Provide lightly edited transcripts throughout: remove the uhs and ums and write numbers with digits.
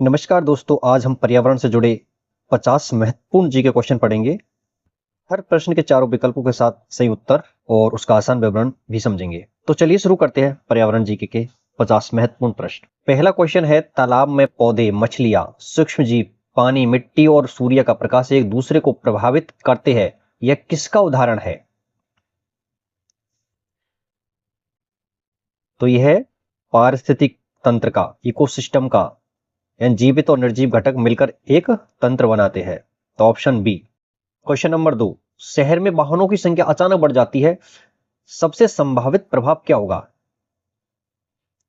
नमस्कार दोस्तों, आज हम पर्यावरण से जुड़े 50 महत्वपूर्ण जी के क्वेश्चन पढ़ेंगे। हर प्रश्न के चारों विकल्पों के साथ सही उत्तर और उसका आसान विवरण भी समझेंगे। तो चलिए शुरू करते हैं पर्यावरण जी के 50 महत्वपूर्ण प्रश्न। पहला क्वेश्चन है, तालाब में पौधे, मछलियां, सूक्ष्म जीव, पानी, मिट्टी और सूर्य का प्रकाश एक दूसरे को प्रभावित करते हैं। यह किसका उदाहरण है? तो यह है पारिस्थितिक तंत्र का, इकोसिस्टम का, यानी जीवित और निर्जीव घटक मिलकर एक तंत्र बनाते हैं। तो ऑप्शन बी। क्वेश्चन नंबर 2, शहर में वाहनों की संख्या अचानक बढ़ जाती है, सबसे संभावित प्रभाव क्या होगा?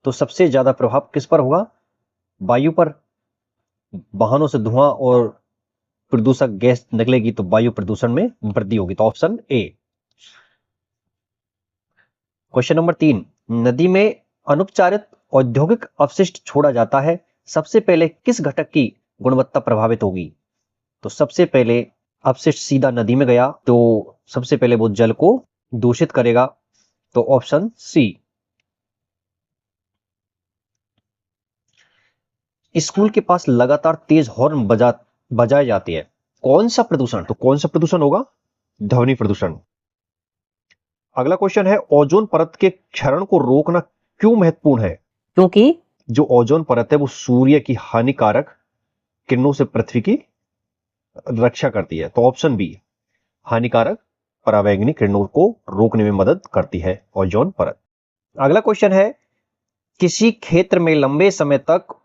तो सबसे ज्यादा प्रभाव किस पर होगा? वायु पर। वाहनों से धुआं और प्रदूषक गैस निकलेगी तो वायु प्रदूषण में वृद्धि होगी। तो ऑप्शन ए। क्वेश्चन नंबर 3, नदी में अनुपचारित औद्योगिक अपशिष्ट छोड़ा जाता है, सबसे पहले किस घटक की गुणवत्ता प्रभावित होगी? तो सबसे पहले अपशिष्ट सीधा नदी में गया तो सबसे पहले वो जल को दूषित करेगा। तो ऑप्शन सी। स्कूल के पास लगातार तेज हॉर्न बजाए जाते हैं, कौन सा प्रदूषण? तो कौन सा प्रदूषण होगा? ध्वनि प्रदूषण। अगला क्वेश्चन है, ओजोन परत के क्षरण को रोकना क्यों महत्वपूर्ण है? क्योंकि जो ओजोन परत है वो सूर्य की हानिकारक किरणों से पृथ्वी की रक्षा करती है। तो ऑप्शन बी, हानिकारक परावैंगनी किरणों को रोकने में मदद करती है ओजोन परत। अगला क्वेश्चन है, किसी क्षेत्र में लंबे समय तक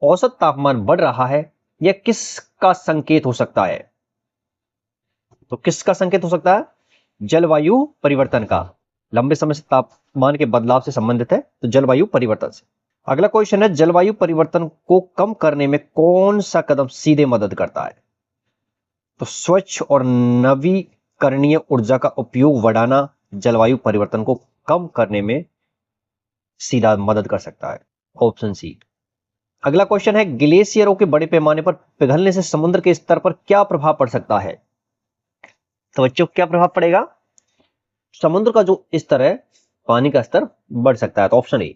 औसत तापमान बढ़ रहा है, यह किसका संकेत हो सकता है? तो किसका संकेत हो सकता है? जलवायु परिवर्तन का। लंबे समय से तापमान के बदलाव से संबंधित है, तो जलवायु परिवर्तन से। अगला क्वेश्चन है, जलवायु परिवर्तन को कम करने में कौन सा कदम सीधे मदद करता है? तो स्वच्छ और नवीकरणीय ऊर्जा का उपयोग बढ़ाना जलवायु परिवर्तन को कम करने में सीधा मदद कर सकता है। Option C. अगला क्वेश्चन है, ग्लेशियरों के बड़े पैमाने पर पिघलने से समुद्र के स्तर पर क्या प्रभाव पड़ सकता है? तो बच्चों, क्या प्रभाव पड़ेगा? समुद्र का जो स्तर है, पानी का स्तर बढ़ सकता है। तो ऑप्शन ए।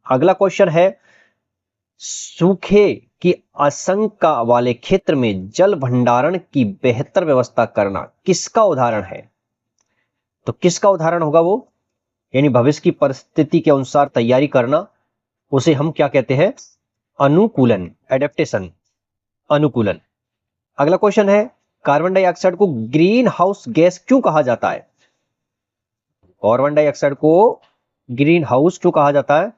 अगला क्वेश्चन है, सूखे की आशंका वाले क्षेत्र में जल भंडारण की बेहतर व्यवस्था करना किसका उदाहरण है? तो किसका उदाहरण होगा वो? यानी भविष्य की परिस्थिति के अनुसार तैयारी करना, उसे हम क्या कहते हैं? अनुकूलन, एडेप्टेशन, अनुकूलन। अगला क्वेश्चन है, कार्बन डाइऑक्साइड को ग्रीन हाउस गैस क्यों कहा जाता है? कार्बन डाइऑक्साइड को ग्रीन हाउस क्यों कहा जाता है?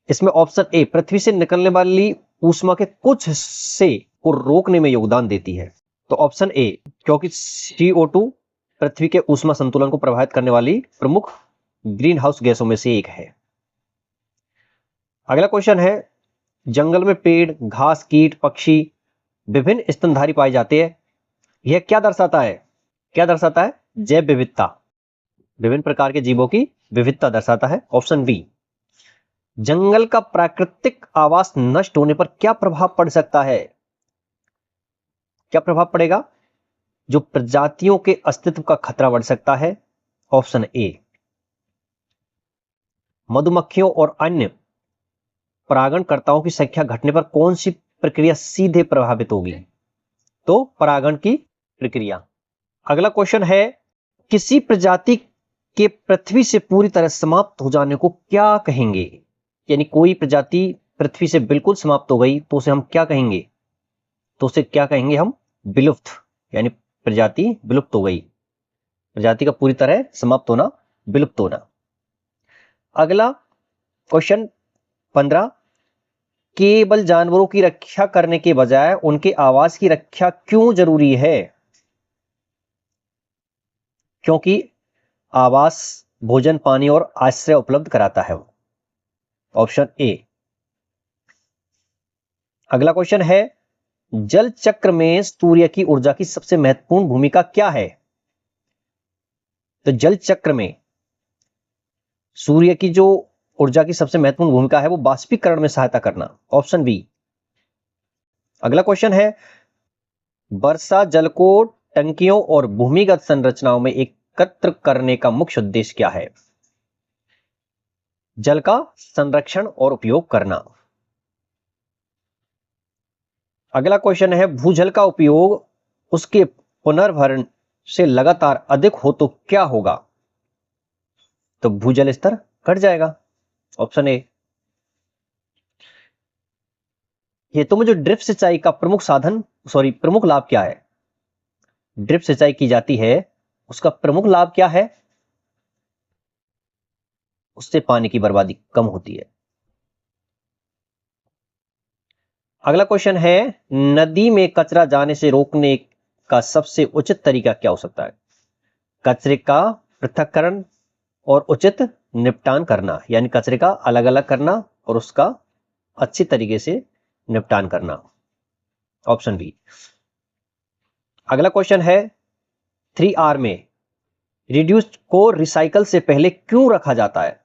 इसमें ऑप्शन ए, पृथ्वी से निकलने वाली ऊष्मा के कुछ हिस्से को रोकने में योगदान देती है। तो ऑप्शन ए, क्योंकि CO2 पृथ्वी के ऊष्मा संतुलन को प्रभावित करने वाली प्रमुख ग्रीन हाउस गैसों में से एक है। अगला क्वेश्चन है, जंगल में पेड़, घास, कीट, पक्षी, विभिन्न स्तनधारी पाए जाते हैं, यह क्या दर्शाता है? क्या दर्शाता है? जैव विविधता, विभिन्न प्रकार के जीवों की विविधता दर्शाता है। Option B. जंगल का प्राकृतिक आवास नष्ट होने पर क्या प्रभाव पड़ सकता है? क्या प्रभाव पड़ेगा? जो प्रजातियों के अस्तित्व का खतरा बढ़ सकता है। Option A. मधुमक्खियों और अन्य परागणकर्ताओं की संख्या घटने पर कौन सी प्रक्रिया सीधे प्रभावित होगी? तो परागण की प्रक्रिया। अगला क्वेश्चन है, किसी प्रजाति के पृथ्वी से पूरी तरह समाप्त हो जाने को क्या कहेंगे? यानी कोई प्रजाति पृथ्वी से बिल्कुल समाप्त हो गई तो उसे हम क्या कहेंगे? तो उसे क्या कहेंगे हम? विलुप्त, यानी प्रजाति विलुप्त हो गई, प्रजाति का पूरी तरह समाप्त होना, विलुप्त होना। अगला क्वेश्चन 15, केवल जानवरों की रक्षा करने के बजाय उनके आवास की रक्षा क्यों जरूरी है? क्योंकि आवास भोजन, पानी और आश्रय उपलब्ध कराता है। Option A. अगला क्वेश्चन है, जल चक्र में सूर्य की ऊर्जा की सबसे महत्वपूर्ण भूमिका क्या है? तो जल चक्र में सूर्य की जो ऊर्जा की सबसे महत्वपूर्ण भूमिका है वो बाष्पीकरण में सहायता करना। Option B. अगला क्वेश्चन है, वर्षा जल को टंकियों और भूमिगत संरचनाओं में एकत्र करने का मुख्य उद्देश्य क्या है? जल का संरक्षण और उपयोग करना। अगला क्वेश्चन है भूजल का उपयोग उसके पुनर्भरण से लगातार अधिक हो तो क्या होगा? तो भूजल स्तर घट जाएगा, ऑप्शन ए। ये तो मुझे ड्रिप सिंचाई का प्रमुख लाभ क्या है? ड्रिप सिंचाई की जाती है, उसका प्रमुख लाभ क्या है? उससे पानी की बर्बादी कम होती है। अगला क्वेश्चन है नदी में कचरा जाने से रोकने का सबसे उचित तरीका क्या हो सकता है? कचरे का पृथक्करण और उचित निपटान करना, यानी कचरे का अलग अलग करना और उसका अच्छी तरीके से निपटान करना, ऑप्शन बी। अगला क्वेश्चन है 3R में रिड्यूस को रिसाइकल से पहले क्यों रखा जाता है?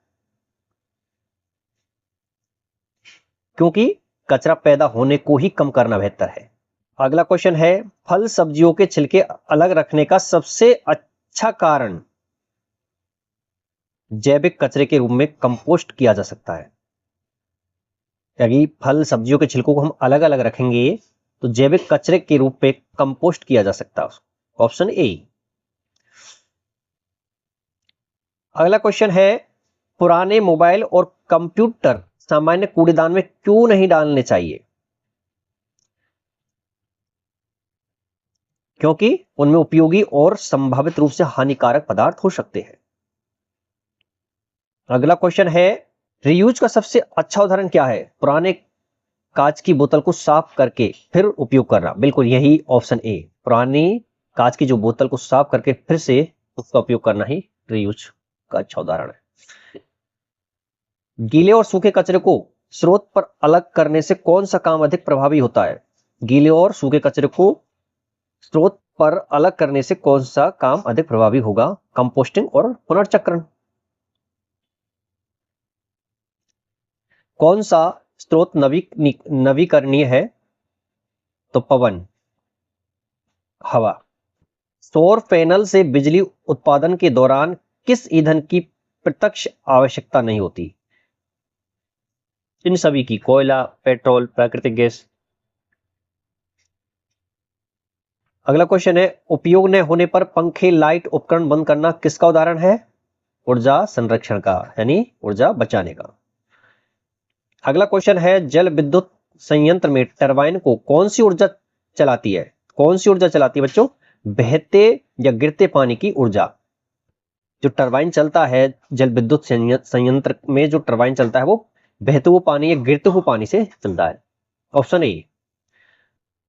क्योंकि कचरा पैदा होने को ही कम करना बेहतर है। अगला क्वेश्चन है फल सब्जियों के छिलके अलग रखने का सबसे अच्छा कारण जैविक कचरे के रूप में कंपोस्ट किया जा सकता है। यदि फल सब्जियों के छिलकों को हम अलग अलग रखेंगे तो जैविक कचरे के रूप में कंपोस्ट किया जा सकता है, ऑप्शन ए। अगला क्वेश्चन है पुराने मोबाइल और कंप्यूटर सामान्य कूड़ेदान में क्यों नहीं डालने चाहिए? क्योंकि उनमें उपयोगी और संभावित रूप से हानिकारक पदार्थ हो सकते हैं। अगला क्वेश्चन है रीयूज का सबसे अच्छा उदाहरण क्या है? पुराने कांच की बोतल को साफ करके फिर उपयोग करना, बिल्कुल यही ऑप्शन ए। पुरानी कांच की जो बोतल को साफ करके फिर से उसका उपयोग करना ही रीयूज का अच्छा उदाहरण है। गीले और सूखे कचरे को स्रोत पर अलग करने से कौन सा काम अधिक प्रभावी होता है? गीले और सूखे कचरे को स्रोत पर अलग करने से कौन सा काम अधिक प्रभावी होगा? कंपोस्टिंग और पुनर्चक्रण। कौन सा स्रोत नवीकरणीय है? तो पवन, हवा। सौर पैनल से बिजली उत्पादन के दौरान किस ईंधन की प्रत्यक्ष आवश्यकता नहीं होती? इन सभी की, कोयला, पेट्रोल, प्राकृतिक गैस। अगला क्वेश्चन है उपयोग न होने पर पंखे, लाइट, उपकरण बंद करना किसका उदाहरण है? ऊर्जा संरक्षण का, यानी ऊर्जा बचाने का। अगला क्वेश्चन है जल विद्युत संयंत्र में टरबाइन को कौन सी ऊर्जा चलाती है? कौन सी ऊर्जा चलाती है बच्चों? बहते या गिरते पानी की ऊर्जा। जो टरबाइन चलता है जल विद्युत संयंत्र में, जो टरबाइन चलता है वो बहते हुए पानी या गिरते हुए पानी से चलता है, ऑप्शन ए।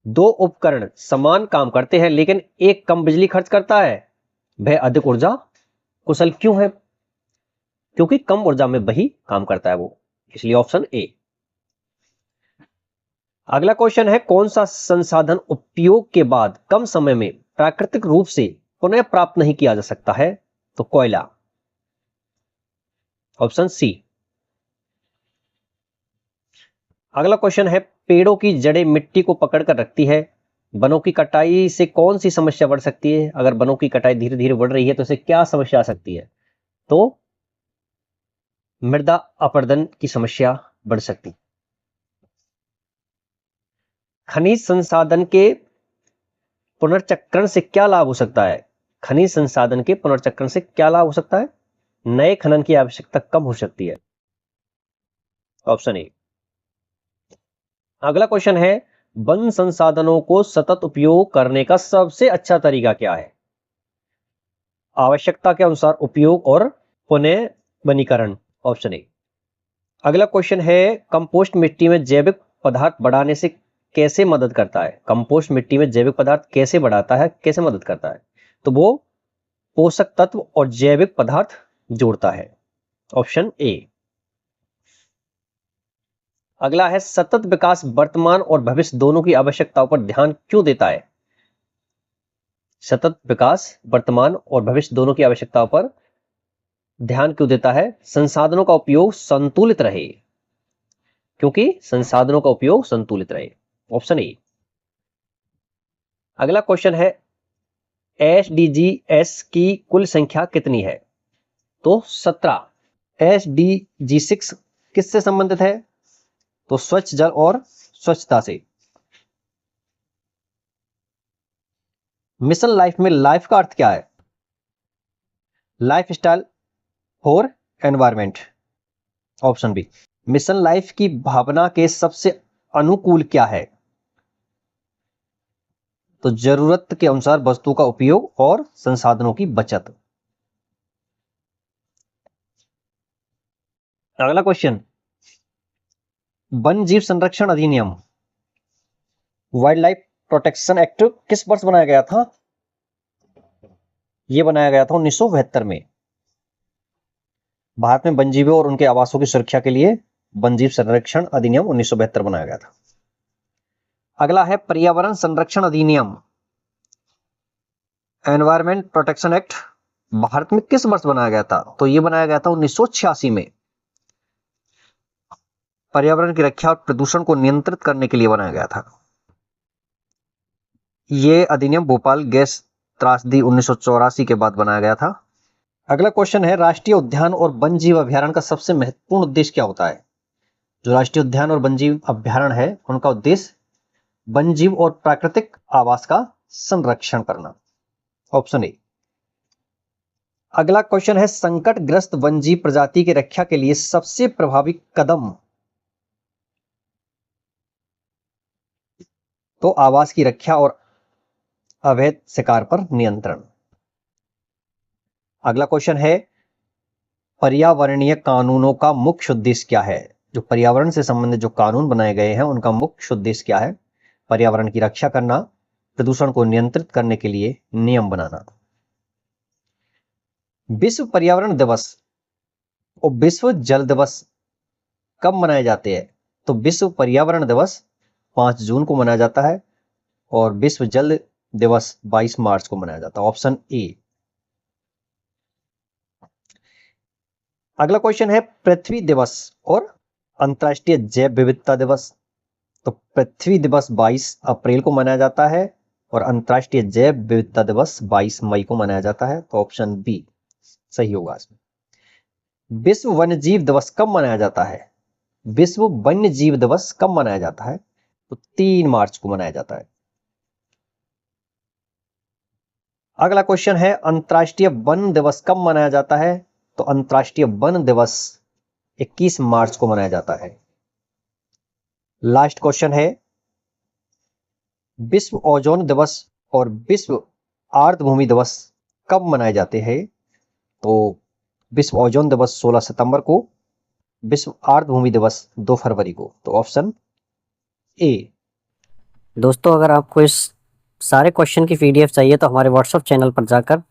दो उपकरण समान काम करते हैं लेकिन एक कम बिजली खर्च करता है, वह अधिक ऊर्जा कुशल क्यों है? क्योंकि कम ऊर्जा में वही काम करता है वो, इसलिए ऑप्शन ए। अगला क्वेश्चन है कौन सा संसाधन उपयोग के बाद कम समय में प्राकृतिक रूप से पुनः प्राप्त नहीं किया जा सकता है? तो कोयला, ऑप्शन सी। अगला क्वेश्चन है पेड़ों की जड़ें मिट्टी को पकड़कर रखती है, वनों की कटाई से कौन सी समस्या बढ़ सकती है? अगर वनों की कटाई धीरे धीरे बढ़ रही है तो इससे क्या समस्या आ सकती है? तो मृदा अपरदन की समस्या बढ़ सकती है। खनिज संसाधन के पुनर्चक्रण से क्या लाभ हो सकता है? खनिज संसाधन के पुनर्चक्रण से क्या लाभ हो सकता है? नए खनन की आवश्यकता कम हो सकती है, ऑप्शन ए। अगला क्वेश्चन है वन संसाधनों को सतत उपयोग करने का सबसे अच्छा तरीका क्या है? आवश्यकता के अनुसार उपयोग और पुनः वनीकरण, ऑप्शन ए। अगला क्वेश्चन है कंपोस्ट मिट्टी में जैविक पदार्थ बढ़ाने से कैसे मदद करता है? कंपोस्ट मिट्टी में जैविक पदार्थ कैसे बढ़ाता है, कैसे मदद करता है? तो वो पोषक तत्व और जैविक पदार्थ जोड़ता है, ऑप्शन ए। अगला है सतत विकास वर्तमान और भविष्य दोनों की आवश्यकताओं पर ध्यान क्यों देता है? सतत विकास वर्तमान और भविष्य दोनों की आवश्यकताओं पर ध्यान क्यों देता है? संसाधनों का उपयोग संतुलित रहे, क्योंकि संसाधनों का उपयोग संतुलित रहे, ऑप्शन ए। अगला क्वेश्चन है एसडीजीएस की कुल संख्या कितनी है? तो 17। एसडीजी 6 किससे संबंधित है? तो स्वच्छ जल और स्वच्छता से। मिशन लाइफ में लाइफ का अर्थ क्या है? Lifestyle for environment. Option B. Mission life की भावना के सबसे अनुकूल क्या है? तो जरूरत के अनुसार वस्तु का उपयोग और संसाधनों की बचत। अगला क्वेश्चन, वन जीव संरक्षण अधिनियम वाइल्ड लाइफ प्रोटेक्शन एक्ट किस वर्ष बनाया गया था? यह बनाया गया था 1972 में। भारत में वन्यजीवों और उनके आवासों की सुरक्षा के लिए वन्यजीव संरक्षण अधिनियम 1972 बनाया गया था। अगला है पर्यावरण संरक्षण अधिनियम एनवायरमेंट प्रोटेक्शन एक्ट भारत में किस वर्ष बनाया गया था? तो यह बनाया गया था 1986 में। पर्यावरण की रक्षा और प्रदूषण को नियंत्रित करने के लिए बनाया गया था। यह अधिनियम भोपाल गैस त्रासदी 1984 के बाद बनाया गया था। अगला क्वेश्चन है, राष्ट्रीय उद्यान और वन्यजीव अभ्यारण्य का सबसे महत्वपूर्ण उद्देश्य क्या होता है? जो राष्ट्रीय उद्यान और वन्यजीव अभ्यारण्य है उनका उद्देश्य वन्यजीव और प्राकृतिक आवास का संरक्षण करना। Option A. अगला क्वेश्चन है, संकटग्रस्त वन्यजीव प्रजाति की रक्षा के लिए सबसे प्रभावी कदम। तो आवास की रक्षा और अवैध शिकार पर नियंत्रण। अगला क्वेश्चन है, पर्यावरणीय कानूनों का मुख्य उद्देश्य क्या है? जो पर्यावरण से संबंधित जो कानून बनाए गए हैं उनका मुख्य उद्देश्य क्या है? पर्यावरण की रक्षा करना, प्रदूषण को नियंत्रित करने के लिए नियम बनाना। विश्व पर्यावरण दिवस और विश्व जल दिवस कब मनाए जाते हैं? तो विश्व पर्यावरण दिवस 5 जून को मनाया जाता है और विश्व जल दिवस 22 मार्च को मनाया जाता है। Option A. अगला क्वेश्चन है, पृथ्वी दिवस और अंतर्राष्ट्रीय जैव विविधता दिवस। तो पृथ्वी दिवस 22 अप्रैल को मनाया जाता है और अंतर्राष्ट्रीय जैव विविधता दिवस 22 मई को मनाया जाता है। तो ऑप्शन बी सही होगा इसमें। विश्व वन्यजीव दिवस कब मनाया जाता है? विश्व वन्यजीव दिवस कब मनाया जाता है? तो 3 मार्च को मनाया जाता है। अगला क्वेश्चन है, अंतर्राष्ट्रीय वन दिवस कब मनाया जाता है? तो अंतर्राष्ट्रीय वन दिवस 21 मार्च को मनाया जाता है। लास्ट क्वेश्चन है, विश्व ओजोन दिवस और विश्व आर्द्रभूमि दिवस कब मनाए जाते हैं? तो विश्व ओजोन दिवस 16 सितंबर को, विश्व आर्द्रभूमि दिवस 2 फरवरी को। तो ऑप्शन ए। दोस्तों, अगर आपको इस सारे क्वेश्चन की पीडीएफ चाहिए तो हमारे व्हाट्सएप चैनल पर जाकर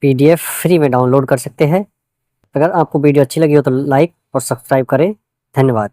पीडीएफ फ्री में डाउनलोड कर सकते हैं। अगर आपको वीडियो अच्छी लगी हो तो लाइक और सब्सक्राइब करें। धन्यवाद।